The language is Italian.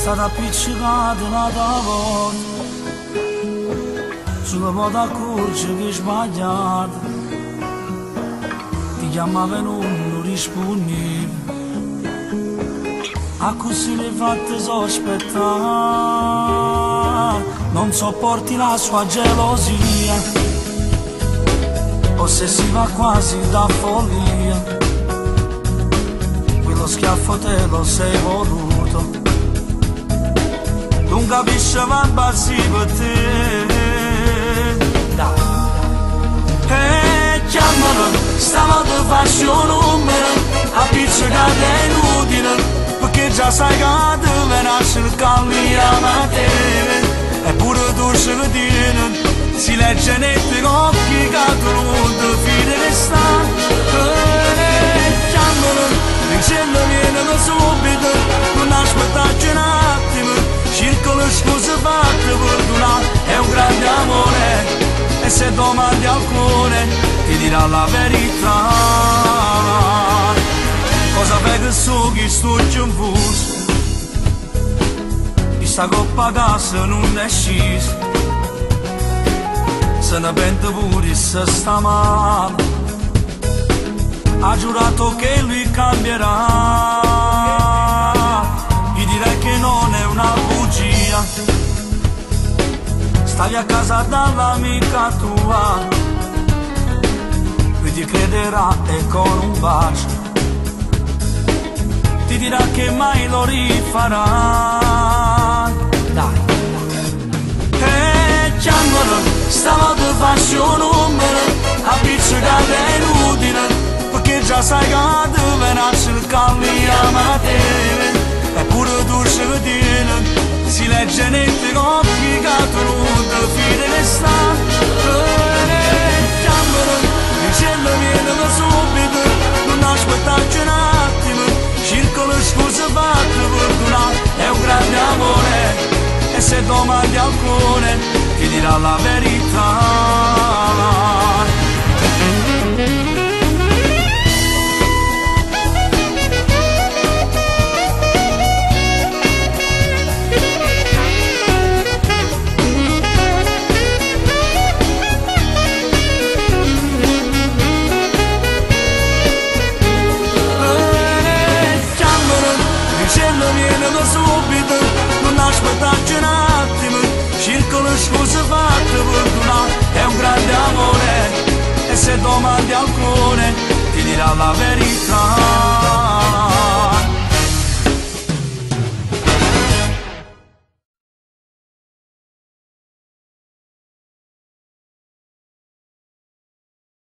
stata appiccicata un'altra volta, solo poi ti accorgi che hai sbagliato, ti chiamava e non rispondevi, a così le fatte sospettare, non sopporti la sua gelosia, ossessiva quasi da follia, quello schiaffo te lo sei voluto, non capisci ma bassi per te, dai. E chiamalo, stavolta faccio un numero, appiccicata è inutile, perché già sai che te venasce il cambiare te, eppure tu ce lo tieni, si legge nei tuoi occhi che tu non ti fidi di stare. Chiamalo, dicendo vieni subito, non aspettarci un attimo, cerco le scuse fatte per durare, è un grande amore, e se domandi alcune ti dirà la verità. Cosa fai che so che sto in fuso, questa coppa casa non è scesa, se ne pente pure se sta male, ha giurato che lui cambierà, gli direi che non è una bugia, stavi a casa dall'amica tua, lui ti crederà e con un bacio ti dirà che mai lo rifarà, dai. E chiamalo, stavolta faccio un numero, appiccicata è inutile, perché già sai che te venasce il cambiare te, eppure tu ce lo tieni, si legge nei tuoi occhi che tu non ti fidi di stare. Chiamalo, dicendo vieni subito, non aspettarci un attimo, cerco le scuse fatte per durare, è un grande amore, e se domandi alcune ti dirà la verità. Subito, non aspettarci un attimo, cerco le scuse fatte per durare, è un grande amore, e se domandi alcune ti dirà la verità.